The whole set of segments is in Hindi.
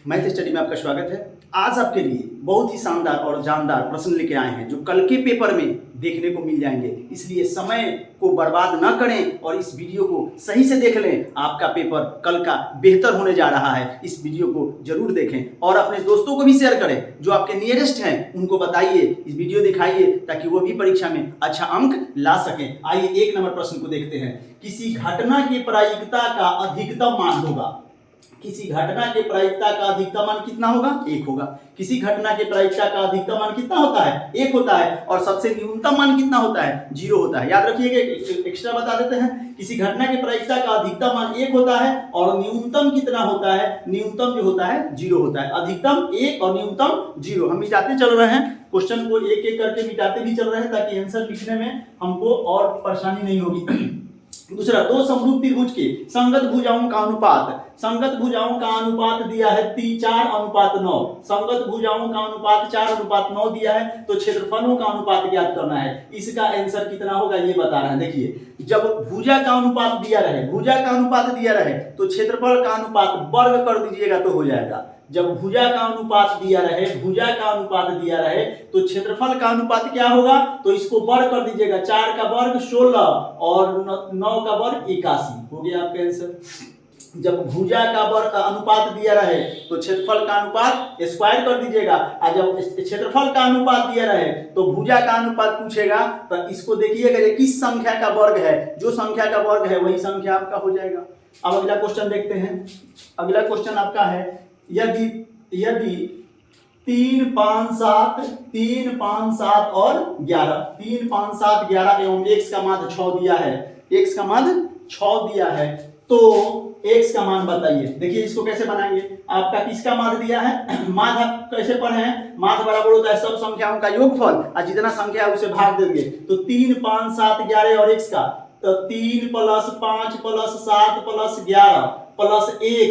मैथ स्टडी में आपका स्वागत है। आज आपके लिए बहुत ही शानदार और जानदार प्रश्न लेके आए हैं जो कल के पेपर में देखने को मिल जाएंगे, इसलिए समय को बर्बाद न करें और इस वीडियो को सही से देख लें। आपका पेपर कल का बेहतर होने जा रहा है, इस वीडियो को जरूर देखें और अपने दोस्तों को भी शेयर करें जो आपके नियरेस्ट हैं, उनको बताइए, इस वीडियो दिखाइए ताकि वो भी परीक्षा में अच्छा अंक ला सकें। आइए 1 नंबर प्रश्न को देखते हैं। किसी घटना की प्रायिकता का अधिकतम मान होगा। किसी घटना के प्रायिकता का अधिकतम मान कितना होगा? 1 होगा। किसी घटना के प्रायिकता का अधिकतम मान कितना होता है? 1 होता है। और सबसे न्यूनतम मान कितना होता है? 0 होता है। याद रखिएगा, एक्स्ट्रा बता देते हैं। किसी घटना के प्रायिकता का अधिकतम मान 1 होता है और न्यूनतम कितना होता है? न्यूनतम जो होता है 0 होता है। अधिकतम 1 और न्यूनतम 0। हम मिटाते चल रहे हैं, क्वेश्चन को एक एक करके मिटाते भी चल रहे हैं ताकि आंसर लिखने में हमको और परेशानी नहीं होगी। दूसरा, दो समरूप त्रिभुज के संगत भुजाओं का अनुपात। संगत भुजाओं का अनुपात दिया है 4:9। संगत भुजाओं का अनुपात 4:9 दिया है, तो क्षेत्रफलों का अनुपात ज्ञात करना है। इसका आंसर कितना होगा ये बता रहे हैं। देखिए, जब भुजा का अनुपात दिया रहे तो क्षेत्रफल का अनुपात वर्ग कर दीजिएगा तो हो जाएगा। जब भुजा का अनुपात दिया रहे तो क्षेत्रफल का अनुपात क्या होगा? तो इसको वर्ग कर दीजिएगा। 4 का वर्ग 16 और 9 का वर्ग 81 हो गया आपका आंसर। जब भुजा का वर्ग अनुपात दिया रहे तो क्षेत्रफल का अनुपात स्क्वायर कर दीजिएगा, और जब क्षेत्रफल का अनुपात दिया रहे तो भुजा का अनुपात पूछेगा तो इसको देखिएगा ये किस संख्या का वर्ग है। जो संख्या का वर्ग है वही संख्या आपका हो जाएगा। अब अगला क्वेश्चन देखते हैं। अगला क्वेश्चन आपका है, यदि 3, 5, 7 और 11 3, 5, 7, 11 एवं x का मान 6 दिया है तो x का मान बताइए। देखिए इसको कैसे बनाएंगे। आपका किसका मान दिया है? माध्य कैसे पढ़े हैं? माध्य बराबर होता है सब संख्याओं का योगफल और जितना संख्या है उसे भाग देंगे। तो 3, 5, 7, 11 और x का, तो 3 + 5 + 7 + 11 प्लस x।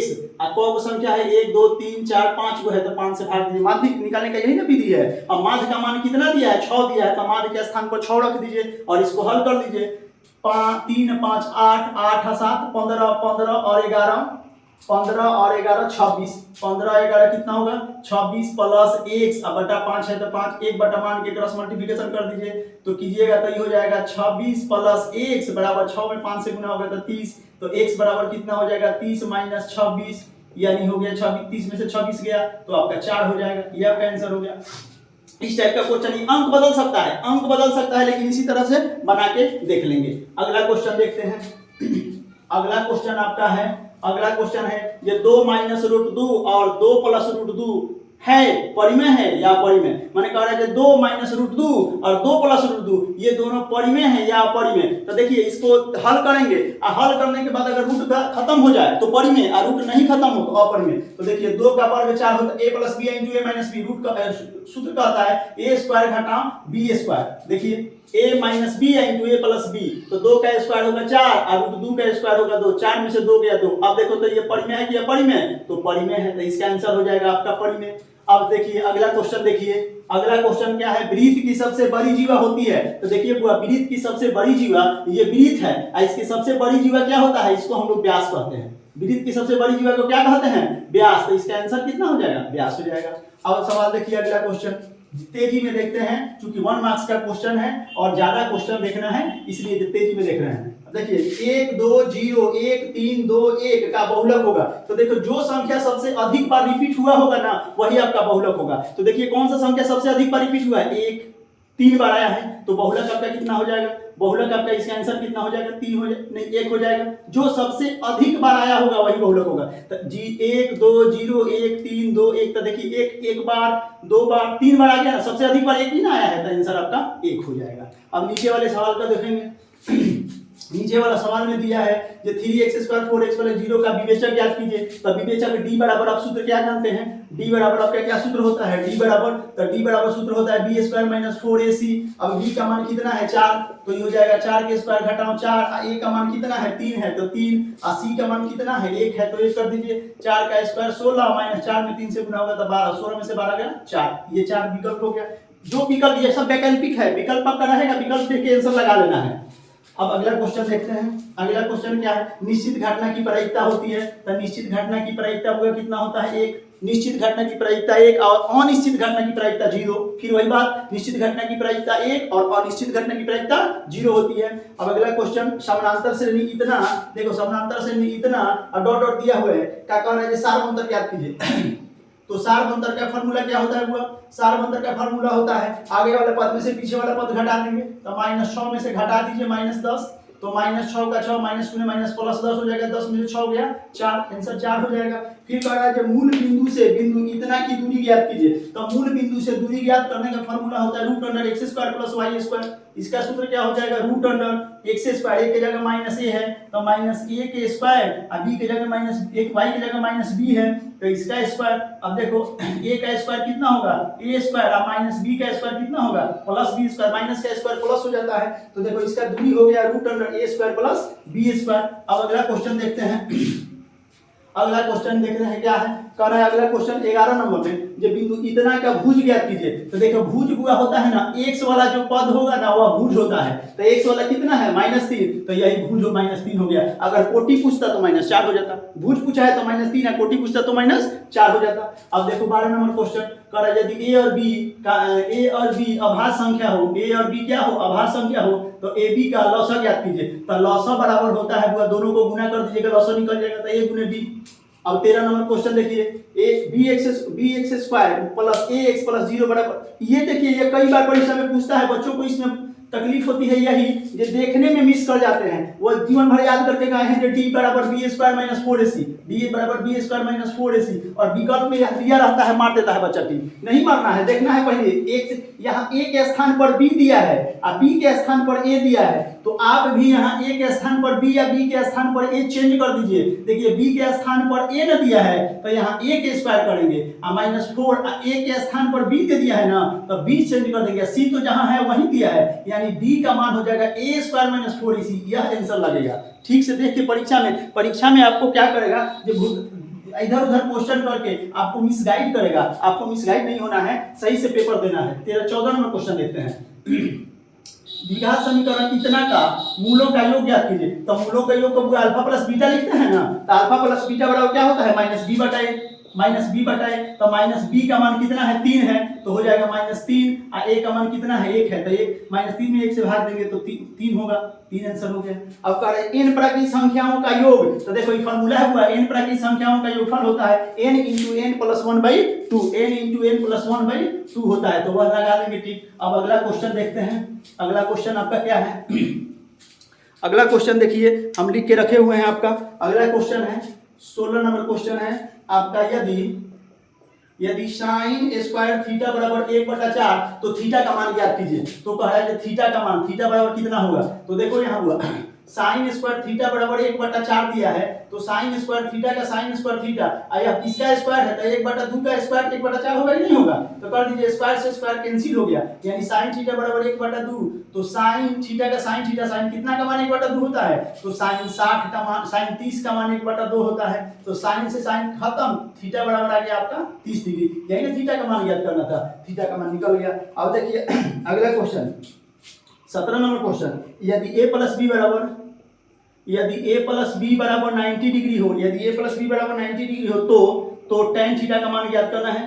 कौन संख्या है? 1, 2, 3, 4, 5 को है तो 5 से भाग दीजिए। माध्य निकालने का यही ना विधि है। अब माध्य का मान कितना दिया है? 6 दिया है, तो माध्य के स्थान पर 6 रख दीजिए और इसको हल कर लीजिए। 3, 5, 8, 8, 7, 15, 15 और 11, 15 और 11, 26। 15, 11 कितना होगा? 26 प्लस x अब बटा 5 है तो 5, 1 बटा मान के क्रॉस मल्टीप्लिकेशन कर दीजिए तो कीजिएगा तो ये हो जाएगा 26 प्लस x बराबर 6 में 5 से गुना होगा तो 30। तो x बराबर कितना हो जाएगा? 30 - 26 यानी हो गया 26। 30 में से 26 गया तो आपका 4 हो जाएगा। ये आपका आंसर हो गया। इस टाइप का क्वेश्चन अंक बदल सकता है लेकिन इसी तरह से बना के देख लेंगे। अगला क्वेश्चन देखते हैं। अगला क्वेश्चन है ये 2 - √2 और 2 + √2 है परिमेय है या अपरिमेय। मैंने कहा है कि 2 - √2 और 2 + √2 ये दोनों परिमेय है या अपरिमेय। तो देखिए इसको हल करेंगे और हल करने के बाद अगर रूट खत्म हो जाए तो परिमेय और रूट नहीं खत्म हो तो अपरिमेय। तो देखिए 2 का वर्ग 4 होता है, a + b × a - b। Root का सूत्र कहता है a² - b²। देखिए a - b × a + b, तो 2 का स्क्वायर होगा 4 और रूट 2 का स्क्वायर होगा 2। 4 में से 2 गया 2। अब देखो तो ये परिमेय है कि अपरिमेय? तो परिमेय है, तो इसका आंसर हो जाएगा आपका परिमेय। अब देखिए अगला क्वेश्चन देखिए। अगला क्वेश्चन क्या है? वृत्त की सबसे बड़ी जीवा होती है। तो देखिए वृत्त की सबसे बड़ी जीवा ये वृत्त है और इसकी सबसे बड़ी जीवा क्या होता है? इसको हम लोग व्यास कहते हैं। वृत्त की सबसे बड़ी जीवा को क्या कहते हैं? व्यास। तो इसका आंसर कितना हो जाएगा? व्यास हो जाएगा। अब सवाल देखिए अगला क्वेश्चन तेजी में देखते हैं, क्योंकि 1 मार्क्स का क्वेश्चन है और ज्यादा क्वेश्चन देखना है इसलिए तेजी में देख रहे हैं। देखिए 1, 2, 0, 1, 3, 2, 1 का बहुलक होगा। तो देखो जो संख्या सबसे अधिक बार रिपीट हुआ होगा ना वही आपका बहुलक होगा। तो देखिए कौन सा संख्या सबसे अधिक बार रिपीट हुआ है? 1 3 बार आया है तो बहुलक आपका कितना हो जाएगा? बहुलक आपका इसका आंसर कितना हो जाएगा? 3 हो जाएगा, नहीं 1 हो जाएगा। जो सबसे अधिक बार आया होगा वही बहुलक होगा। तो 1, 2, 0, 1, 3, 2, 1। तो देखिए 1 बार, 2 बार, 3 बार आ गया ना, सबसे अधिक बार 1 ही ना आया है तो आंसर आपका 1 हो जाएगा। अब नीचे वाले सवाल का देखेंगे। नीचे वाला सवाल में दिया है कि 3x² 4x + 0 का विवेचक ज्ञात कीजिए। तो विवेचक d बराबर आप सूत्र क्या जानते हैं? d बराबर आपका क्या सूत्र होता है? d बराबर सूत्र होता है b² - 4ac। अब b का मान कितना है? 4। तो ये हो जाएगा 4 के स्क्वायर घटाओ 4। a का मान कितना है? 3 है तो 3। और c का मान कितना है? 1 है तो 1 कर दीजिए। 4 का स्क्वायर 16 - 4 में 3 से गुना होगा तो 12। 16 में से 12 गया 4। ये 4 विकल्प हो गया। जो विकल्प ये सब वैकल्पिक है, विकल्प आपका रहेगा, विकल्प देख के आंसर लगा लेना है। अब अगला क्वेश्चन देखते हैं। अगला क्वेश्चन क्या है, निश्चित घटना की प्रायिकता होती है, तो निश्चित घटना की प्रायिकता होगा कितना होता है 1, निश्चित घटना की प्रायिकता 1 और अनिश्चित घटना की प्रायिकता 0। फिर वही बात, निश्चित घटना की प्रायिकता 1 और अनिश्चित घटना की प्रायिकता 0 होती है। अब अगला क्वेश्चन, समानांतर श्रेणी इतना, देखो समानांतर श्रेणी इतना और डॉट डॉट दिया हुआ है, क्या कह रहा है, सार्वभौमत्व ज्ञात कीजिए। तो सार्वभौमत्व का फार्मूला क्या होता है, वो सार्वभौमत्व का फार्मूला होता है, आगे वाले पद में से पीछे वाला पद घटा देंगे, तो -6 में से घटा दीजिए -10, तो -6 का 6 -2 -+10 हो जाएगा, 10 में से 6 गया 4, आंसर 4 हो जाएगा। फिर कह रहा है जब मूल बिंदु से बिंदु इतना की दूरी ज्ञात कीजिए, तो मूल बिंदु से दूरी ज्ञात करने का फार्मूला होता है √x² + y²। इसका सूत्र क्या हो जाएगा, √x², a की जगह -a है तो -a के स्क्वायर, और b की जगह -1, y की जगह -b है तो इसका स्क्वायर। अब देखो a का स्क्वायर कितना होगा, a² और -b का स्क्वायर कितना होगा, +b², माइनस का स्क्वायर प्लस हो जाता है, तो देखो इसका दूरी हो गया √a² + b²। अब अगला क्वेश्चन देखते हैं। अगला क्वेश्चन देखते हैं क्या है, कह रहा है अगला क्वेश्चन 11 नंबर में, जब बिंदु इतना का भुज ज्ञात कीजिए, तो देखो भुज हुआ होता है ना, x वाला जो पद होगा ना वह भुज होता है, तो x वाला कितना है -3, तो यही भुज -3 हो गया। अगर कोटि पूछता तो -4 हो जाता, भुज पूछा है तो -3 है, कोटि पूछता तो -4 हो जाता। अब देखो 12 नंबर क्वेश्चन कह रहा है यदि a और b अभाज्य संख्या हो, a और b क्या हो, अभाज्य संख्या हो, तो ab का लॉसा ज्ञात कीजिए, तो लॉसा बराबर होता है वो दोनों को गुना कर दीजिएगा, लॉसा निकल जाएगा, तो a × b। अब 13 नंबर क्वेश्चन देखिए, bx² + ax + 0 बराबर, ये देखिए ये कई बार परीक्षा में पूछता है, बच्चों को इसमें तकलीफ होती है यही, जो देखने में मिस कर जाते हैं, वो जीवन भर याद करके गए हैं, जो d = b² - 4ac, d = b² - 4ac, और विकल्प में यह दिया रहता है, मार देता है बच्चा टी, नहीं मारना है, देखना है पहले, एक यहाँ a के स्थान पर b दिया है और b के स्थान पर a दिया है, तो आप भी यहाँ a के स्थान पर b या b के स्थान पर a चेंज कर दीजिए। देखिए b के स्थान पर a न दिया है तो यहाँ a के स्क्वायर करेंगे, और -4 a के स्थान पर b दे दिया है ना, तो b चेंज कर देंगे, c तो जहाँ है वहीं दिया है, यानी b का मान हो जाएगा a² - 4ac, यह आंसर लगेगा। ठीक से देख के परीक्षा में आपको क्या करेगा, जब इधर उधर क्वेश्चन करके आपको मिसगाइड करेगा, आपको मिसगाइड नहीं होना है, सही से पेपर देना है। 14 नंबर क्वेश्चन देखते हैं। द्विघात समीकरण इतना का मूलों का योग ज्ञात कीजिए, तो मूलों का योग को अल्फा प्लस बीटा लिखते हैं ना, तो अल्फा प्लस बीटा बराबर क्या होता है, -b/a, तो -b का मान कितना है, 3 है, तो हो जाएगा -3, और a का मान कितना है, 1 है, तो -3 में 1 से भाग देंगे तो 3 होगा, 3 आंसर हो गया। अब कह रहे हैं n प्राकृतिक संख्याओं का योग, तो देखो ये फार्मूला है हुआ, n प्राकृतिक संख्याओं का योगफल होता है n × n + 1/2, n × n + 1/2 होता है, तो वह लगा देंगे। ठीक, अब अगला क्वेश्चन देखते हैं। अगला क्वेश्चन आपका क्या है, अगला क्वेश्चन देखिए हम लिख के रखे हुए हैं आपका। अगला क्वेश्चन है 16 नंबर क्वेश्चन है आपका, यदि sin² थीटा बराबर 1/4, तो थीटा का मान ज्ञात कीजिए। तो कह रहा है कि थीटा का मान, थीटा बराबर कितना होगा, तो देखो यहाँ हुआ sin² थीटा बराबर 1/4 दिया है, तो sin² थीटा का sin² थीटा, यह किसका स्क्वायर है, तो 1/2 का स्क्वायर 1/4 होगा नहीं होगा, तो कर दीजिए, स्क्वायर से स्क्वायर कैंसिल हो गया, यानी sin थीटा बराबर 1/2, तो sin थीटा का sin थीटा, sin कितना का मान 1/2 होता है, तो sin 60 का मान, sin 30 का मान 1/2 होता है, तो sin से sin खत्म, थीटा बराबर आ गया आपका 30 डिग्री, यही ना थीटा का मान ज्ञात करना था, थीटा का मान निकल गया। अब देखिए अगला क्वेश्चन 17 नंबर क्वेश्चन, यदि a + b बराबर 90 डिग्री हो, यदि a + b बराबर 90 डिग्री हो, तो tan थीटा का मान ज्ञात करना है,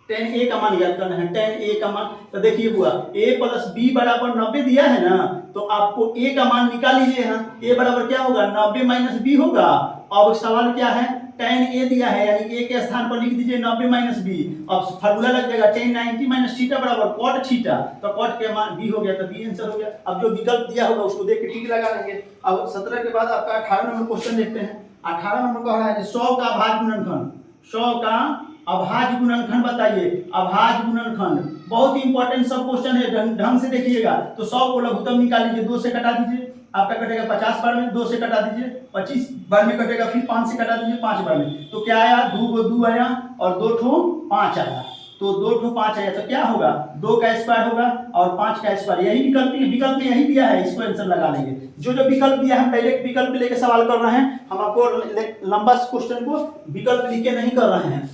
tan a का मान ज्ञात करना है, tan a का मान, तो देखिए हुआ a + b बराबर 90 दिया है ना, तो आपको a का मान निकाल लीजिए, यहाँ a बराबर क्या होगा, 90 - b होगा। अब सवाल क्या है, tan a दिया है, यानी a के स्थान पर लिख दीजिए 90 - b, अब फार्मूला लग जाएगा tan 90 - थीटा बराबर cot थीटा, तो cot के मान b हो गया, तो b आंसर हो गया। अब जो विकल्प दिया होगा उसको देख के टिक लगा लेंगे। अब 17 के बाद आपका 18 नंबर क्वेश्चन देखते हैं। 18 नंबर कह रहा है 100 का अभाज्य गुणनखंड, 100 का अभाज्य गुणनखंड बताइए। अभाज्य गुणनखंड बहुत इंपॉर्टेंट सब क्वेश्चन है, ढंग से देखिएगा। तो 100 को लघुत्तम निकाल लीजिए, 2 से कटा दीजिए, आपका कटेगा 50 बार में, 2 से कटा दीजिए 25 बार में कटेगा, फिर 5 से कटा दीजिए 5 बार में, तो क्या आया, 2 को 2 आया और 2 ठो 5 आया, तो 2 ठो 5 आया, तो क्या होगा, 2 का स्क्वायर होगा और 5 का स्क्वायर, यही विकल्प यही दिया है, इसको आंसर लगा लेंगे। जो विकल्प दिया है, हम डायरेक्ट विकल्प लेके सवाल कर रहे हैं, हम आपको लंबा क्वेश्चन को विकल्प लिख के नहीं कर रहे हैं।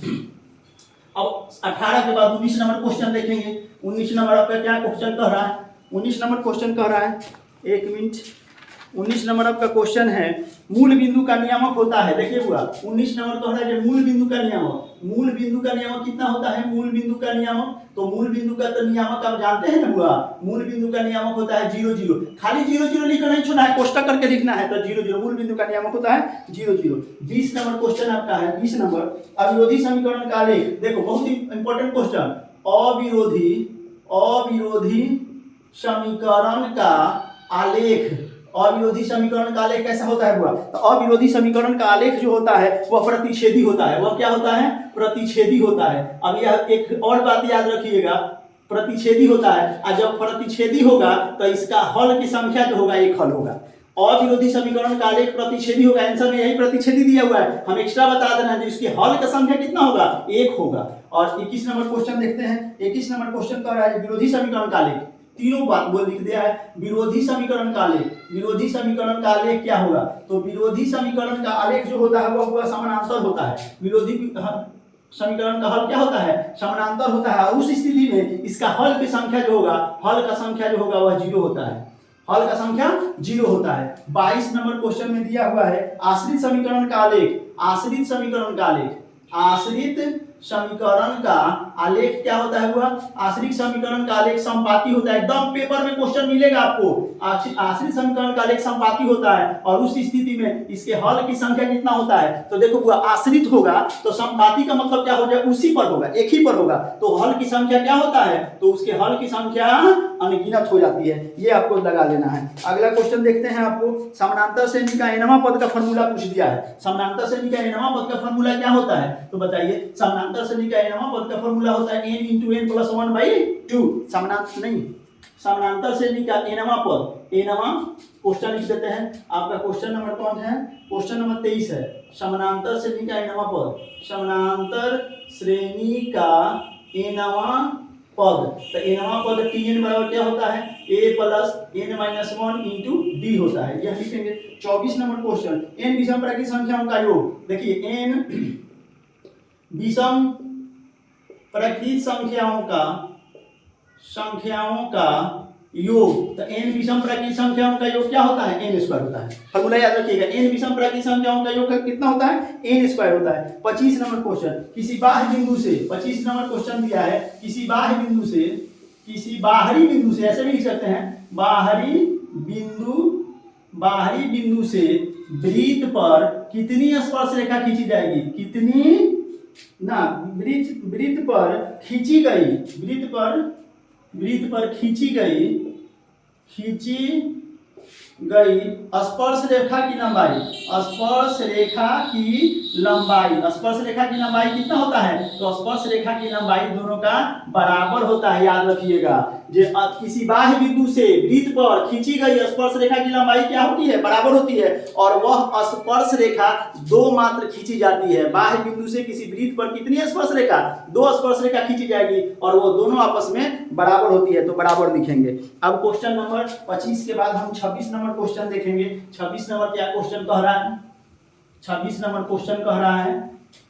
अब 18 के बाद 19 नंबर क्वेश्चन देखेंगे। 19 नंबर आपका क्या क्वेश्चन कह रहा है, 19 नंबर क्वेश्चन कह रहा है एक मिनट। 19 नंबर आपका क्वेश्चन है, मूल बिंदु का नियामक होता है। देखिए हुआ 19 नंबर कह रहा है कि मूल बिंदु का नियामक, मूल बिंदु का नियामक कितना होता है? मूल बिंदु का नियामक, तो मूल बिंदु का तो नियामक आप जानते हैं ना हुआ, मूल बिंदु का नियामक होता है 0 0। खाली 0 0 लिखकर नहीं छोड़ना है, कोष्टक करके लिखना है। तो 0 0 मूल बिंदु का नियामक होता है 0 0। 20 नंबर क्वेश्चन आपका है, 20 नंबर अविरोधी समीकरण का आलेख। देखो बहुत ही इंपॉर्टेंट क्वेश्चन, अविरोधी समीकरण का आलेख। अविरोधी समीकरण का आलेख कैसा होता है हुआ? तो अविरोधी समीकरण का आलेख जो होता है वह प्रतिच्छेदी होता है। वह क्या होता है? प्रतिच्छेदी होता है। अब यह एक और बात याद रखिएगा, प्रतिच्छेदी होता है, और जब प्रतिच्छेदी होगा तो इसका हल की संख्या जो होगा एक हल होगा। अविरोधी समीकरण का आलेख प्रतिच्छेदी होगा, आंसर में यही प्रतिच्छेदी दिया हुआ है, हम एक्स्ट्रा बता देना है, इसके हल का संख्या कितना होगा? एक होगा। और 21 नंबर क्वेश्चन देखते हैं। 21 नंबर क्वेश्चन कह रहा है विरोधी समीकरण का आलेख, तीनों बात बोल लिख दिया है। विरोधी समीकरण का आलेख, विरोधी समीकरण का आलेख क्या होगा? तो विरोधी समीकरण का आलेख जो होता है वह पूरा समानांतर होता है। विरोधी समीकरण का हल क्या होता है? समानांतर होता है। उस स्थिति में इसका हल की संख्या जो होगा, हल का संख्या जो होगा वह 0 होता है, हल का संख्या 0 होता है। 22 नंबर क्वेश्चन में दिया हुआ है आश्रित समीकरण का आलेख। आश्रित समीकरण का आलेख, आश्रित समीकरण का आलेख क्या होता है हुआ? आश्रित समीकरण का आलेख संपाती होता है। एकदम पेपर में क्वेश्चन मिलेगा आपको, आश्रित समीकरण का आलेख संपाती होता है। और उस स्थिति में इसके हल की संख्या कितना होता है? तो देखो हुआ आश्रित होगा तो संपाती का मतलब क्या हो जाए? उसी पर होगा, एक ही पर होगा, तो हल की संख्या क्या होता है? तो उसके हल की संख्या अनगिनत हो जाती है। ये आपको लगा लेना है। अगला क्वेश्चन देखते हैं, आपको समानांतर श्रेणी का एनवां पद का फॉर्मूला पूछ दिया है। समानांतर श्रेणी का एनवां पद का फॉर्मूला क्या होता है? तो बताइए, समानांतर श्रेणी का एनवां पद का फॉर्मूला होता है n × n + 1/2। समानांतर नहीं, समानांतर श्रेणी का एनवां पद, एनवां क्वेश्चन लिख देते हैं। आपका क्वेश्चन नंबर कौन है? क्वेश्चन नंबर 23 है। समानांतर श्रेणी का एनवां पद, समानांतर श्रेणी का एनवां पद, तो एनवां पद Tn बराबर क्या होता है? a + n - 1 × d होता है। यह लिखेंगे। 24 नंबर क्वेश्चन, n विषम प्राकृत संख्याओं का योग। देखिए n विषम प्राकृत संख्याओं का योग, तो n विषम प्राकृत संख्याओं का योग क्या होता है? n² होता है। फॉर्मूला याद रखिएगा, n विषम प्राकृत संख्याओं का योग कितना होता है? n² होता है। 25 नंबर क्वेश्चन, किसी बाह्य बिंदु से, 25 नंबर क्वेश्चन दिया है, किसी बाह्य बिंदु से, किसी बाहरी बिंदु से, ऐसे भी लिख सकते हैं, बाहरी बिंदु से वृत्त पर कितनी स्पर्श रेखा खींची जाएगी? कितनी ना, वृत्त पर खींची गई स्पर्श रेखा की लंबाई, स्पर्श रेखा की लंबाई कितना होता है? तो स्पर्श रेखा की लंबाई दोनों का बराबर होता है। याद रखिएगा, किसी बाह्य बिंदु से वृत्त पर खींची गई स्पर्श रेखा की लंबाई क्या होती है? बराबर होती है। और वह स्पर्श रेखा दो मात्र खींची जाती है। बाह्य बिंदु से किसी वृत्त पर कितनी स्पर्श रेखा? 2 स्पर्श रेखा खींची जाएगी और वो दोनों आपस में बराबर होती है, तो बराबर लिखेंगे। अब क्वेश्चन नंबर 25 के बाद हम 26 नंबर क्वेश्चन देखेंगे। 26 नंबर क्या क्वेश्चन कह रहा है? 26 नंबर क्वेश्चन कह रहा है,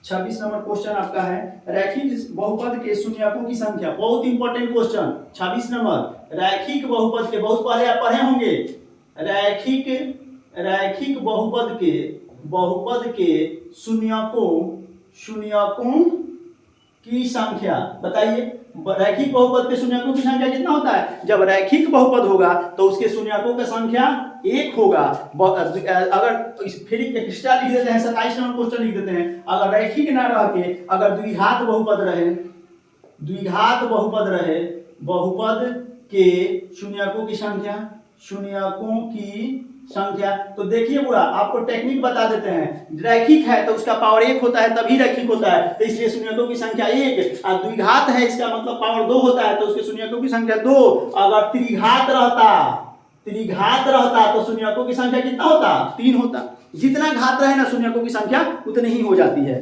26 नंबर क्वेश्चन आपका है रैखिक बहुपद के शून्यकों की संख्या। बहुत इंपॉर्टेंट क्वेश्चन 26 नंबर, रैखिक बहुपद के, बहुत पहले आप पढ़े होंगे, रैखिक बहुपद के शून्यकों की संख्या। बताइए, रैखिक बहुपद के शून्यकों की संख्या कितना होता है? जब रैखिक बहुपद होगा तो उसके शून्यकों की संख्या 1 होगा। अगर फिर एक्स्ट्रा लिख देते हैं, 27 नंबर क्वेश्चन लिख देते हैं, अगर रैखिक ना रह के अगर द्विघात बहुपद रहे, बहुपद के शून्यकों की संख्या, तो देखिए बुआ आपको टेक्निक बता देते हैं। रैखिक है तो उसका पावर 1 होता है, तभी रैखिक होता है, तो इसलिए शून्यकों की संख्या 1। और द्विघात है, इसका मतलब पावर 2 होता है, तो उसके शून्यकों की संख्या 2। अगर त्रिघात रहता तो शून्यकों की संख्या कितना होता? 3 होता। जितना घात रहे ना शून्यकों की संख्या उतनी ही हो जाती है।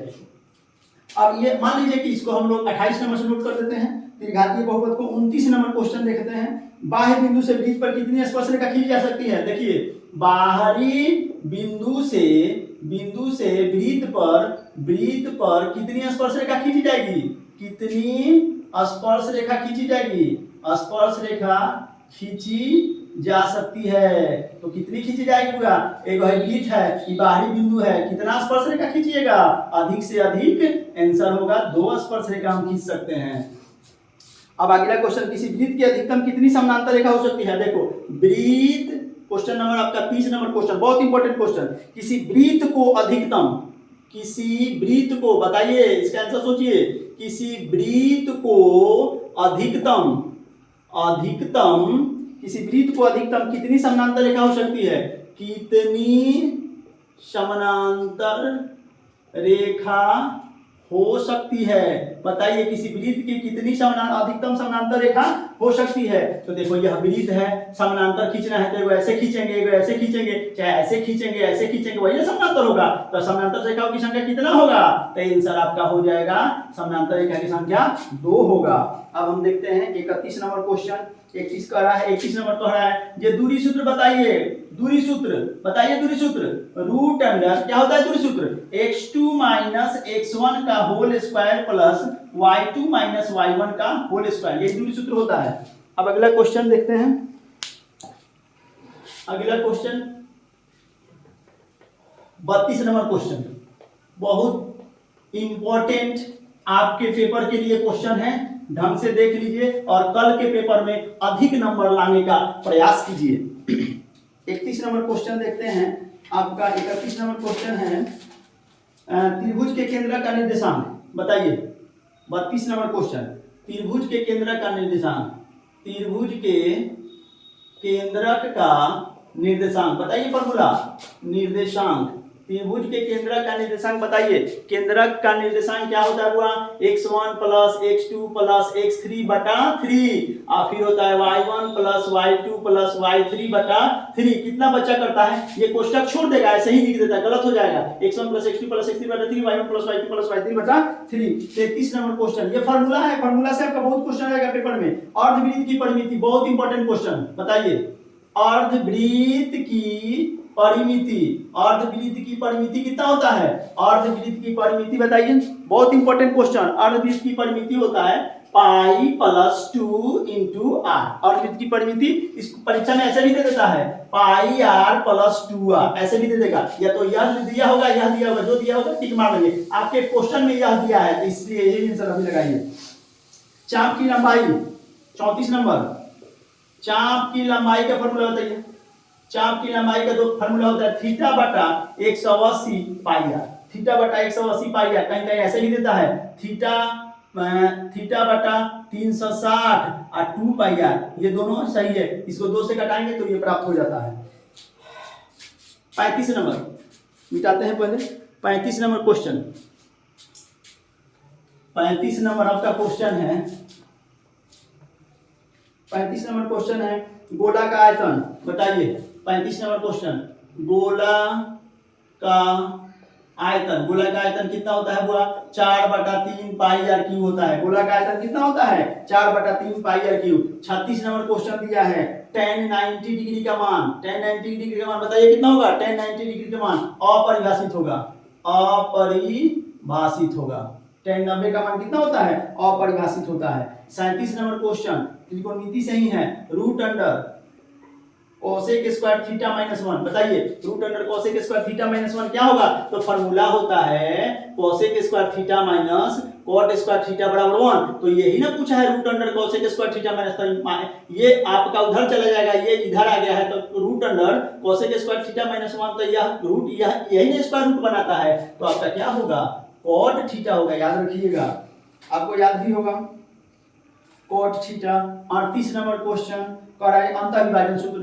अब ये मान लीजिए कि इसको हम लोग 28 नंबर से नोट कर देते हैं, त्रिघातीय बहुपद को। 29 नंबर क्वेश्चन देखते हैं, बाह्य बिंदु से वृत्त पर कितनी स्पर्श रेखा खींची जा सकती है? देखिए, बाहरी बिंदु से वृत्त पर कितनी स्पर्श रेखा खींची जाएगी? कितनी स्पर्श रेखा खींची जाएगी? स्पर्श रेखा खींची जा सकती है। तो कितनी खींची जाएगी पूरा? एक वृत्त है, ये बाहरी बिंदु है, कितना स्पर्श रेखा खींचिएगा? अधिक से अधिक, आंसर होगा 2 स्पर्श रेखा हम खींच सकते हैं। अब अगला क्वेश्चन, किसी वृत्त की अधिकतम कितनी समानांतर रेखा हो सकती है? देखो वृत्त, क्वेश्चन नंबर आपका 30 नंबर क्वेश्चन, बहुत इंपॉर्टेंट क्वेश्चन। किसी वृत्त को अधिकतम, किसी वृत्त को, बताइए इसका आंसर सोचिए, किसी वृत्त को अधिकतम, किसी वृत्त को अधिकतम कितनी समानांतर रेखा हो सकती है? कितनी समानांतर रेखा हो सकती है? बताइए किसी वृत्त की कितनी अधिकतम समानांतर रेखा हो सकती है? तो देखो यह वृत्त है, समानांतर खींचना है तो ऐसे खींचेंगे, ऐसे खींचेंगे, चाहे ऐसे खींचेंगे, ऐसे खींचेंगे, वही समानांतर होगा। तो समानांतर रेखाओं की संख्या कितना होगा? तो आंसर आपका हो जाएगा, समानांतर रेखा की संख्या 2 होगा। अब हम देखते हैं 31 नंबर क्वेश्चन। 31 का रहा है, 31 नंबर तो रहा है, ये दूरी सूत्र बताइए। दूरी सूत्र बताइए, दूरी सूत्र रूट अंडर, क्या होता है दूरी सूत्र? x2 माइनस x1 का whole square plus y2 minus y1 का होल स्क्वायर, ये दूरी सूत्र होता है। अब अगला क्वेश्चन देखते हैं। अगला क्वेश्चन 32 नंबर क्वेश्चन, बहुत इंपॉर्टेंट आपके पेपर के लिए क्वेश्चन है, ढंग से देख लीजिए और कल के पेपर में अधिक नंबर लाने का प्रयास कीजिए। 31 नंबर क्वेश्चन देखते हैं आपका। 31 नंबर क्वेश्चन है, त्रिभुज के केंद्र का निर्देशांक बताइए। 32 नंबर क्वेश्चन, त्रिभुज के केंद्र का निर्देशांक, त्रिभुज के केंद्रक का निर्देशांक बताइए। फॉर्मूला, निर्देशांक, त्रिभुज के केंद्रक का निर्देशांक बताइए। केंद्रक का निर्देशांक क्या होता है? हुआ x1 plus x2 plus x3 बटा 3, और फिर होता है y1 plus y2 plus y3 बटा 3। कितना बच्चा करता है? ये कोष्टक छोड़ देगा, ऐसे ही लिख देता है, गलत हो जाएगा। x1 plus x2 plus x3 बटा 3, y1 plus y2 plus y3 बटा 3। 33 नंबर क्वेश्चन, ये फार्मूला है, फार्मूला से आपका बहुत क्वेश्चन आएगा पेपर में। अर्धवृत्त की परिमिति, बहुत इंपॉर्टेंट क्वेश्चन, बताइए अर्धवृत्त की परिमिति, अर्धवृत्त की परिमिति कितना होता है? अर्धवृत्त की परिमिति बताइए, बहुत इंपॉर्टेंट क्वेश्चन। अर्धवृत्त की परिमिति होता है पाई प्लस 2 इंटू आर। अर्धवृत्त की परिमिति इस परीक्षा में ऐसे भी दे देता है, पाई आर प्लस 2 ऐसे भी दे देगा। या तो यह दिया होगा, यह दिया होगा, जो दिया होगा टिक मार देंगे। आपके क्वेश्चन में यह दिया है, तो इसलिए यही आंसर अभी लगाइए। चाप की लंबाई 34 नंबर, चाप की लंबाई का फॉर्मूला बताइए। चाप की लंबाई का दो फॉर्मूला होता है, थीटा बटा 180 पाई आर। थीटा बटा 180 पाई आर, कहीं कहीं ऐसे भी देता है, थीटा बटा 360 और 2 पाई आर, ये दोनों सही है। इसको 2 से घटाएंगे तो ये प्राप्त हो जाता है। 35 नंबर मिटाते हैं पहले। 35 नंबर क्वेश्चन, 35 नंबर आपका क्वेश्चन है। 35 नंबर क्वेश्चन है, गोला का आयतन बताइए। 35 नंबर क्वेश्चन, गोला का आयतन, गोला का आयतन कितना होता है? बुआ 4/3 पाई आर क्यूब होता है। गोला का आयतन कितना होता है? 4/3 पाई आर क्यूब। 36 नंबर क्वेश्चन दिया है, tan 90 डिग्री का मान, tan 90 डिग्री का मान बताइए कितना होगा? tan 90 डिग्री का मान अपरिभाषित होगा, अपरिभाषित होगा। tan 90 का मान कितना होता है? अपरिभाषित होता है। 37 नंबर क्वेश्चन, त्रिकोणमिति से ही है, root under cosec square theta minus 1 बताइए। Root under cosec square theta minus 1 क्या होगा? तो फॉर्मूला होता है cosec square theta minus cot square theta बराबर 1। तो यही ना पूछा है, root under cosec square theta minus, तो ये आपका उधर चला जाएगा, ये इधर आ गया है, तो root under cosec square theta minus 1, तो यह रूट यही ना स्क्वायर रूट बनाता है, तो आपका क्या होगा? कॉट थीटा होगा, याद रखिएगा, आपको याद भी होगा कॉट थीटा। 38 नंबर क्वेश्चन कर रहा है, अंतःविभाजन सूत्र।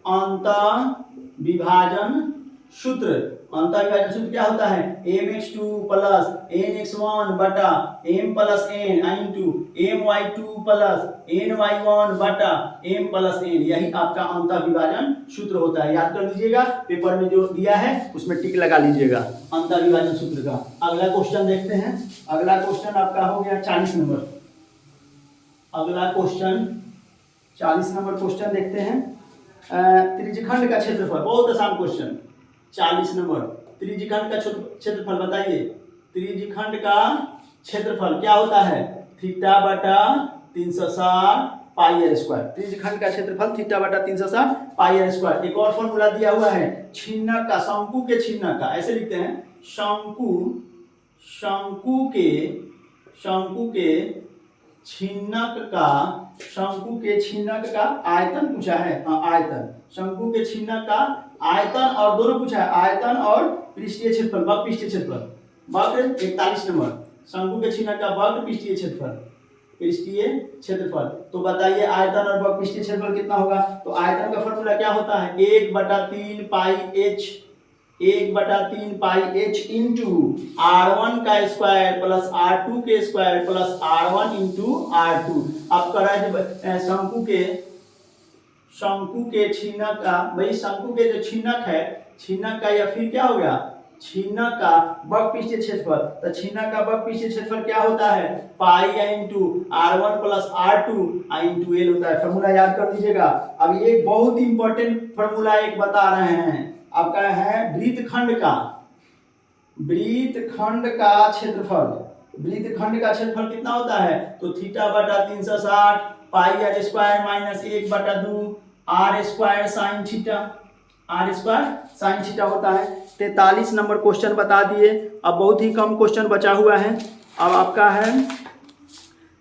अंतःविभाजन सूत्र, अंतःविभाजन सूत्र क्या होता है? mx2 प्लस nx1 बटा m plus n into my2 plus ny1 बटा m प्लस n, यही आपका अंतःविभाजन सूत्र होता है। याद कर लीजिएगा, पेपर में जो दिया है उसमें टिक लगा लीजिएगा अंतःविभाजन सूत्र का। अगला क्वेश्चन देखते हैं। अगला क्वेश्चन आपका हो गया 40 नंबर। अगला क्वेश्चन 40 नंबर क्वेश्चन देखते हैं, त्रिज्यखंड का क्षेत्रफल, बहुत आसान क्वेश्चन। 40 नंबर, त्रिज्यखंड का क्षेत्रफल बताइए। त्रिज्यखंड का क्षेत्रफल क्या होता है? थीटा बटा 360 पाई आर स्क्वायर। त्रिज्यखंड का क्षेत्रफल थीटा बटा 360 पाई आर स्क्वायर। एक और फॉर्मूला दिया हुआ है छिन्नक का, शंकु के छिन्नक का, ऐसे लिखते हैं शंकु के छिन्नक का आयतन पूछा है। हाँ, आयतन, शंकु के छिन्नक का आयतन और दोनों पूछा है, आयतन और पृष्ठीय क्षेत्रफल, वक्र पृष्ठीय क्षेत्रफल। वक्र 41 नंबर, शंकु के छिन्नक का वक्र पृष्ठीय क्षेत्रफल। तो बताइए आयतन और वक्र पृष्ठीय क्षेत्रफल कितना होगा। तो आयतन का फॉर्मूला क्या होता है, 1/3 पाई h इंटू r1 का स्क्वायर प्लस r2 के square plus r1 into r2। अब करा है शंकु के छिन्नक का, भाई शंकु के जो छिन्नक है, छिन्नक का या फिर क्या हो गया, छिन्नक का वक्र पृष्ठीय क्षेत्रफल। तो छिन्नक का वक्र पृष्ठीय क्षेत्रफल क्या होता है, pi into r1 plus r2 into l होता है। फॉर्मूला याद कर लीजिएगा। अब ये बहुत इंपॉर्टेंट फॉर्मूला एक बता रहे हैं आपका, है वृत्तखंड का क्षेत्रफल कितना होता है। तो थीटा बटा 360 pi r square minus 1/2 r square sine theta होता है। 43 नंबर क्वेश्चन बता दिए। अब बहुत ही कम क्वेश्चन बचा हुआ है। अब आपका है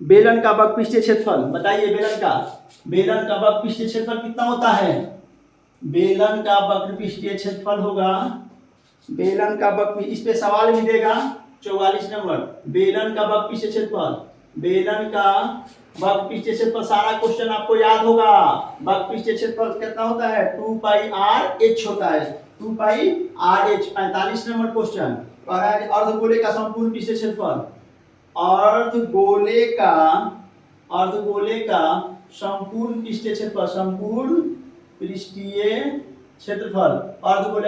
बेलन का वक्र पृष्ठीय क्षेत्रफल। बताइए बेलन का वक्र पृष्ठीय क्षेत्रफल कितना होता है। बेलन का वक्र पृष्ठीय क्षेत्रफल होगा, बेलन का वक्र, इस पे सवाल भी देगा 44 नंबर। बेलन का वक्र पृष्ठीय क्षेत्रफल, सारा क्वेश्चन आपको याद होगा। वक्र पृष्ठीय क्षेत्रफल कितना होता है, 2 पाई आर एच होता है, 2 पाई आर एच। 45 नंबर क्वेश्चन कह रहा है अर्धगोले का संपूर्ण पृष्ठीय क्षेत्रफल, अर्धगोले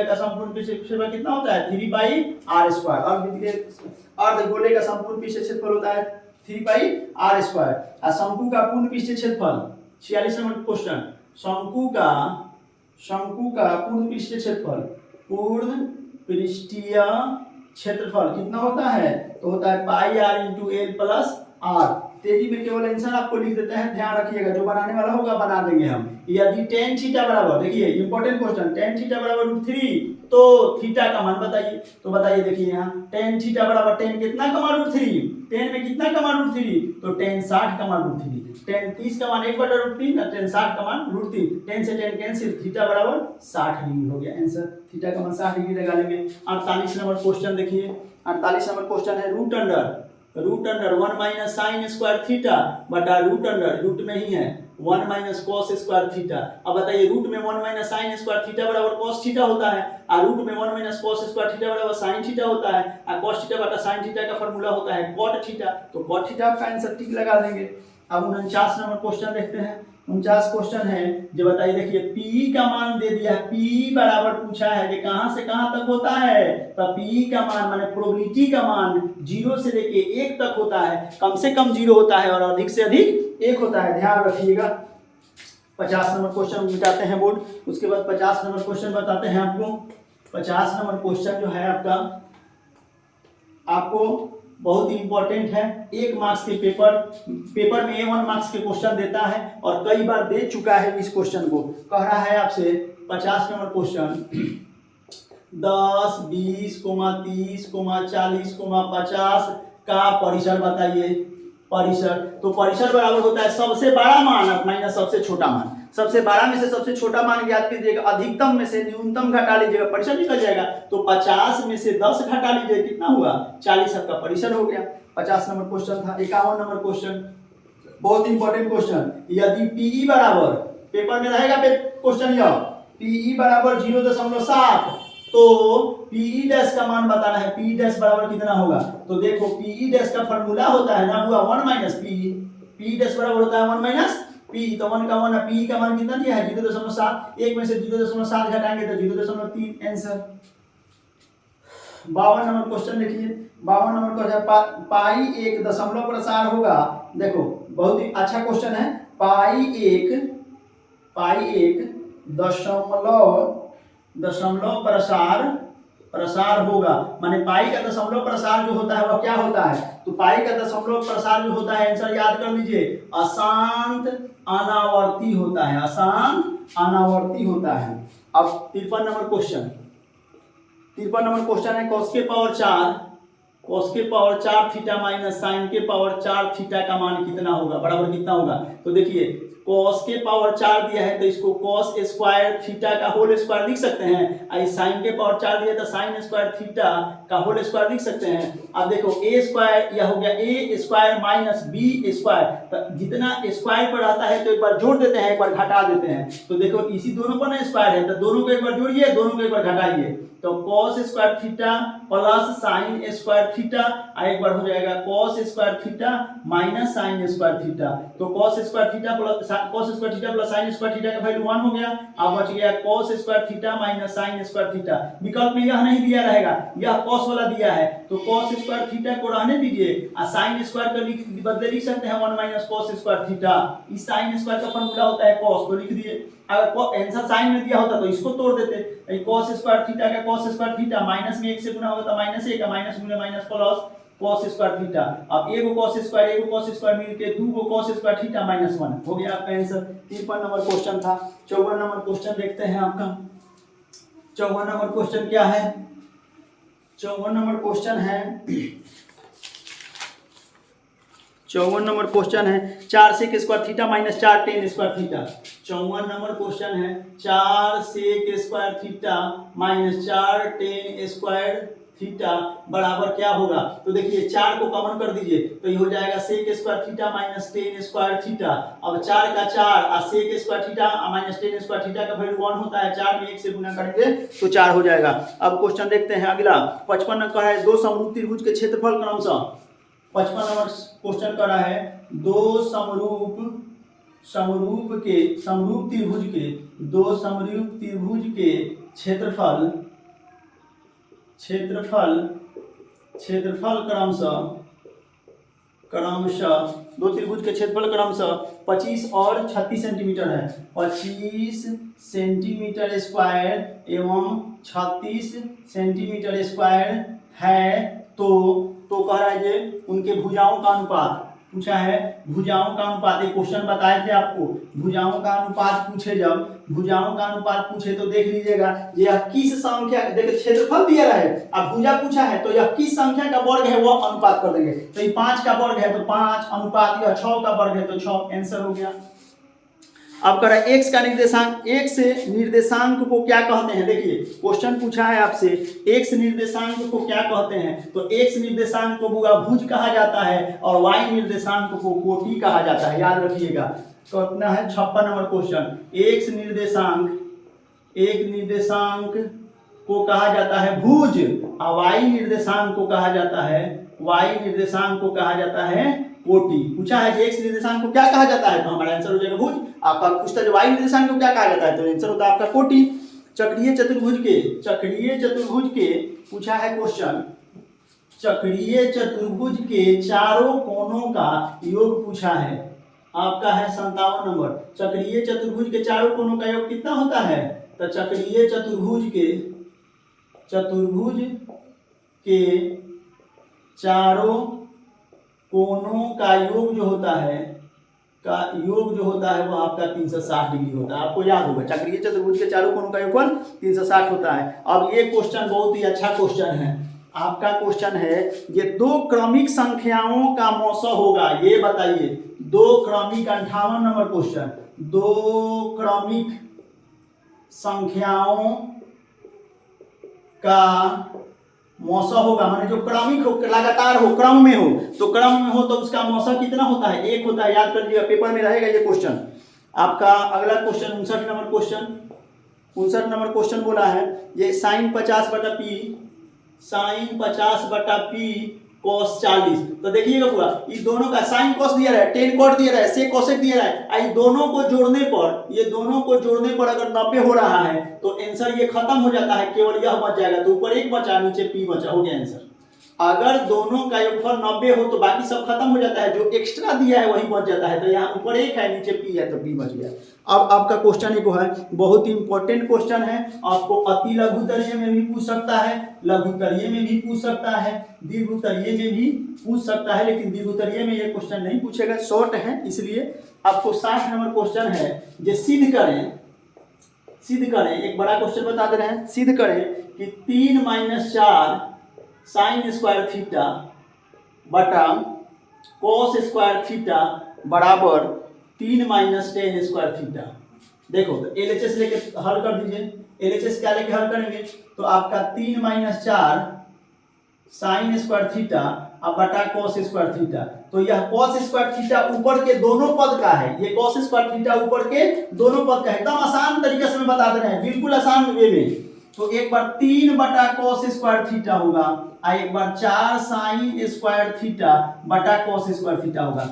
का संपूर्ण पृष्ठीय क्षेत्रफल कितना होता है, 3 पाई आर स्क्वायर। अर्धगोले का संपूर्ण पृष्ठीय क्षेत्रफल होता है 3 पाई आर स्क्वायर। और शंकु का पूर्ण पृष्ठीय क्षेत्रफल, 46 नंबर क्वेश्चन, शंकु का पूर्ण पृष्ठीय क्षेत्रफल कितना होता है। तो होता है pi r into l plus r. तेजी में केवल आंसर आपको लिख देते हैं, ध्यान रखिएगा, जो बनाने वाला होगा बना देंगे हम। यदि tan थीटा बराबर, देखिए इंपॉर्टेंट क्वेश्चन, tan थीटा बराबर √3 तो थीटा का मान बताइए। तो बताइए, देखिए यहाँ tan थीटा बराबर tan कितना का मान √3, tan में कितना का मान √3, तो tan 60 का मान √3, tan 30 का मान 1/√3 और tan 60 का मान √3, tan से tan कैंसिल, थीटा बराबर 60 डिग्री हो गया आंसर। थीटा का मान 60 डिग्री लगा लेंगे। 48 नंबर क्वेश्चन देखिए, 48 नंबर क्वेश्चन है root under 1 minus sine square theta बटा रूट में ही है 1 माइनस कॉस स्क्वायर थीटा। अब बताइए रूट में 1 माइनस साइन स्क्वायर थीटा बराबर कॉस थीटा होता है, और रूट में 1 माइनस कॉस स्क्वायर थीटा बराबर साइन थीटा होता है, और कॉस थीटा बटा साइन थीटा का फॉर्मूला होता है कॉट थीटा। तो कॉट थीटा का आंसर टिक लगा देंगे। अब 49 नंबर क्वेश्चन देखते हैं। 49 क्वेश्चन है जो बताइए, देखिए पी का मान दे दिया है, पी बराबर पूछा है कि कहां से कहां तक होता है। तो पी का मान माने प्रोबेबिलिटी का मान 0 से लेके 1 तक होता है, कम से कम 0 होता है और अधिक से अधिक 1 होता है, ध्यान रखिएगा। 50 नंबर क्वेश्चन मिटाते हैं बोर्ड, उसके बाद 50 नंबर क्वेश्चन बताते हैं आपको। 50 नंबर क्वेश्चन जो है आपको बहुत इंपॉर्टेंट है। 1 मार्क्स के पेपर में 1 मार्क्स के क्वेश्चन देता है और कई बार दे चुका है इस क्वेश्चन को। कह रहा है आपसे 50 नंबर क्वेश्चन 10, 20, 30, 40, 50 का परिसर बताइए। परिसर, तो परिसर बराबर होता है सबसे बड़ा मान माइनस सबसे छोटा मान। सबसे बड़ा में से सबसे छोटा मान ज्ञात कीजिएगा, अधिकतम में से न्यूनतम घटा लीजिएगा, परिसर निकल जाएगा। तो 50 में से 10 घटा लीजिए, कितना हुआ 40, आपका परिसर हो गया। 50 नंबर क्वेश्चन था। 51 नंबर क्वेश्चन बहुत इंपॉर्टेंट क्वेश्चन, यदि पीई बराबर, पेपर में रहेगा क्वेश्चन यह, पीई बराबर 0.7 तो पीई डैश का मान बताना है। पी डैश बराबर कितना होगा, तो देखो पीई डैश का फॉर्मूला होता है ना, हुआ 1 माइनस पी। पी डैश बराबर होता है 1 माइनस पी, तो 1 का 1, पी का मान कितना दिया है 0.7, 1 में से 0.7 घटाएंगे तो 0.3 आंसर। 52 नंबर क्वेश्चन देखिए। 52 नंबर क्वेश्चन, पाई एक दशमलव प्रसार होगा। देखो बहुत ही अच्छा क्वेश्चन है। पाई एक दशमलव प्रसार प्रसार होगा, माने पाई का दशमलव प्रसार जो होता है वह क्या होता है, तो पाई का दशमलव प्रसार जो होता है आंसर याद कर लीजिए अशांत अनावर्ती होता है, अशांत अनावर्ती होता है। अब 53 नंबर क्वेश्चन, 53 नंबर क्वेश्चन है cos के पावर 4 थीटा माइनस साइन के पावर 4 थीटा का मान कितना होगा, बराबर कितना होगा। तो देखिए cos के पावर 4 दिया है तो इसको cos स्क्वायर थीटा का होल स्क्वायर लिख सकते हैं, और साइन के पावर 4 दिया तो साइन स्क्वायर थीटा का होल स्क्वायर लिख सकते हैं। अब देखो a स्क्वायर यह हो गया a square minus b square, तो जितना स्क्वायर पर आता है तो एक बार जोड़ देते हैं एक बार घटा देते हैं, तो देखो इसी दोनों पर ना स्क्वायर है तो दोनों को एक बार जोड़िए दोनों को एक बार घटाइए, तो cos square theta plus sign square theta, एक बार हो जाएगा cos square theta minus sine square theta, तो cos square theta plus sign square theta का वैल्यू 1 हो गया। अब बच गया cos square theta minus sine square theta, विकल्प में यह नहीं दिया रहेगा, यह cos वाला दिया है तो cos स्क्वायर थीटा को रहने दीजिए और साइन स्क्वायर को बदले लिख सकते हैं 1 माइनस cos स्क्वायर थीटा, इस साइन स्क्वायर का फॉर्मूला होता है cos, को लिख दिए। अगर आंसर साइन में दिया होता तो इसको तोड़ देते, cos स्क्वायर थीटा का cos स्क्वायर थीटा माइनस में 1 से गुना होगा तो माइनस 1 का माइनस गुना minus plus cos square theta, अब एगो cos स्क्वायर मिलके 2 गो cos स्क्वायर थीटा माइनस 1 हो गया आपका आंसर। 53 नंबर क्वेश्चन था। 54 नंबर क्वेश्चन देखते हैं आपका। 54 नंबर क्वेश्चन क्या है, 54 नंबर क्वेश्चन है 54 नंबर क्वेश्चन है 4 sec square theta minus 4 tan square theta. 54 number question है 4 sec square theta minus 4 tan square theta बराबर क्या होगा। तो देखिए 4 को कॉमन कर दीजिए तो ये हो जाएगा sec square theta minus tan square theta. अब 4 का 4 और sec square theta minus tan square theta का वैल्यू 1 होता है, 4 में 1 से गुना करेंगे तो 4 हो जाएगा। अब क्वेश्चन देखते हैं अगला। 55 नंबर है दो समरूप त्रिभुज के क्षेत्रफल क्रमशः। 55 नंबर क्वेश्चन कर रहा है दो समरूप त्रिभुज के क्षेत्रफल क्रमशः दो त्रिभुज के क्षेत्रफल क्रमशः 25 और 36 सेंटीमीटर है। 25 सेंटीमीटर स्क्वायर एवं 36 सेंटीमीटर स्क्वायर है तो कह रहा है ये उनके भुजाओं का अनुपात पूछा है। भुजाओं का अनुपात एक क्वेश्चन बताए थे आपको, भुजाओं का अनुपात पूछे, जब भुजाओं का अनुपात पूछे तो देख लीजिएगा यह किस संख्या, देखिए क्षेत्रफल दिया है अब भुजा पूछा है तो यह किस संख्या का वर्ग है वो अनुपात कर देंगे। तो ये 5 का वर्ग है तो 5 अनुपात, यह 6 का वर्ग है तो 6, आंसर हो गया। अब करें x का निर्देशांक, x निर्देशांक को क्या कहते हैं। देखिए क्वेश्चन पूछा है आपसे x निर्देशांक को क्या कहते हैं, तो x निर्देशांक को भुज कहा जाता है और y निर्देशांक को कोटि कहा जाता है, याद रखिएगा। तो अपना है 56 नंबर क्वेश्चन। x निर्देशांक को कहा जाता है भुज और y निर्देशांक को कहा जाता है कोटि। पूछा है कि x निर्देशांक को क्या कहा जाता है तो हमारा आंसर हो जाएगा भुज। आपका पूछता है y निर्देशांक को क्या कहा जाता है तो आंसर होता है आपका कोटि। चक्रीय चतुर्भुज के पूछा है क्वेश्चन, चक्रीय चतुर्भुज के चारों कोनों का योग पूछा है। आपका है 57 नंबर। चक्रीय चतुर्भुज के चारों कोनों का योग कितना होता है, तो चक्रीय चतुर्भुज के चारों कोनों का योग जो होता है वो आपका 360 डिग्री होता है। आपको याद होगा चक्रीय चतुर्भुज के चारों कोनों का योगफल 360 होता है। अब ये क्वेश्चन बहुत ही अच्छा क्वेश्चन है। आपका क्वेश्चन है ये दो क्रमिक संख्याओं का मौसा होगा, ये बताइए। दो क्रमिक 58 नंबर क्वेश्चन, दो क्रमिक संख्याओं का मौसा होगा, माने जो क्रमिक हो, लगातार हो, क्रम में हो, तो क्रम में हो तो उसका मौसा कितना होता है, 1 होता है। याद कर लीजिएगा, पेपर में रहेगा ये क्वेश्चन। आपका अगला क्वेश्चन 59 नंबर क्वेश्चन बोला है ये साइन 50/p cos 40। तो देखिएगा पूरा ये दोनों का साइन कॉस दिया रहा है, टेन कॉट दिया रहा है, सेक कोसेक दिया रहा है। ये दोनों को जोड़ने पर अगर 90 हो रहा है तो आंसर ये खत्म हो जाता है, केवल यह बच जाएगा। तो ऊपर 1 बचा नीचे p बचा, हो गया आंसर। अगर दोनों का योगफल 90 हो तो बाकी सब खत्म हो जाता है, जो एक्स्ट्रा दिया है वही बच जाता है। तो यहाँ ऊपर 1 है नीचे p है तो p बच गया। अब आपका क्वेश्चन एक है, बहुत ही इंपॉर्टेंट क्वेश्चन है, आपको अति लघुत्तरीय में भी पूछ सकता है, लघुत्तरीय में भी पूछ सकता है, दीर्घोत्तरीय में भी पूछ सकता है, लेकिन दीर्घोत्तरीय में ये क्वेश्चन नहीं पूछेगा, शॉर्ट है इसलिए। आपको 60 नंबर क्वेश्चन है, जो सिद्ध करें, एक बड़ा क्वेश्चन बता दे रहे हैं, सिद्ध करें कि 3 - 4 साइन स्क्वायर थीटा बटा कोस स्क्वायर थीटा बराबर 3 - 10 स्क्वायर थीटा। देखो तो LHS लेके हल कर दीजिए। LHS क्या लेके हल करेंगे तो आपका 3 - 4 साइन स्क्वायर थीटा अब बटा कोस स्क्वायर थीटा। तो यह कोस स्क्वायर थीटा ऊपर के दोनों पद का है, ये कोस स्क्वायर थीटा ऊपर के दोनों पद का है। एकदम आसान तरीके से मैं बता दे रहे हैं, बिल्कुल आसान वे में। तो एक बार 3 बटा कोस स्क्वायर थीटा होगा और एक बार 4 साइन स्क्वायर थीटा बटा कोस स्क्वायर थीटा होगा।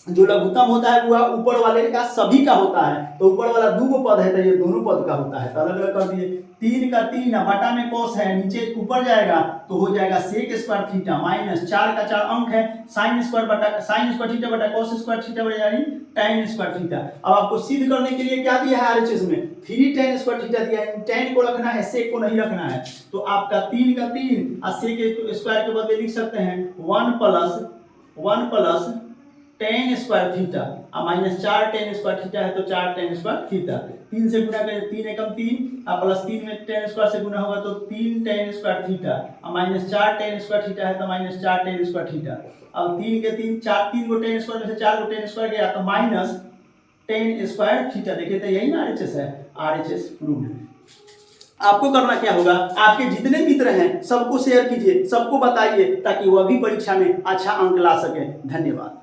जो लघुत्तम होता है वह ऊपर वाले का सभी का होता है, तो ऊपर वाला 2 पद है तो ये दोनों पद का होता है। तो अलग अलग कर दिए, 3 का 3 बटा में कोस है, नीचे ऊपर जाएगा तो हो जाएगा सेक स्क्वायर थीटा माइनस 4 का 4 अंक है साइन स्क्वायर थीटा बटा कोस स्क्वायर थीटा बटा यानी tan स्क्वायर थीटा। अब आपको सिद्ध करने के लिए क्या दिया है RHS में 3 tan स्क्वायर थीटा दिया है, tan को रखना है सेक को नहीं रखना है। तो आपका 3 का 3 और सेक स्क्वायर के बदले लिख सकते हैं 1 प्लस tan स्क्वायर थीटा और माइनस 4 tan स्क्वायर थीटा है तो 4 tan स्क्वायर थीटा। 3 से गुना करें 3 एकम 3 और प्लस 3 में tan स्क्वायर से गुना होगा तो 3 tan स्क्वायर थीटा और माइनस 4 tan स्क्वायर थीटा है तो माइनस 4 tan स्क्वायर थीटा। अब 3 के 3 3 गो tan स्क्वायर में से 4 गो tan स्क्वायर गया तो माइनस tan स्क्वायर थीटा। देखिए तो यही ना RHS है, RHS प्रूव्ड है। आपको करना क्या होगा, आपके जितने मित्र हैं सबको शेयर कीजिए, सबको बताइए ताकि वह भी परीक्षा में अच्छा अंक ला सके। धन्यवाद।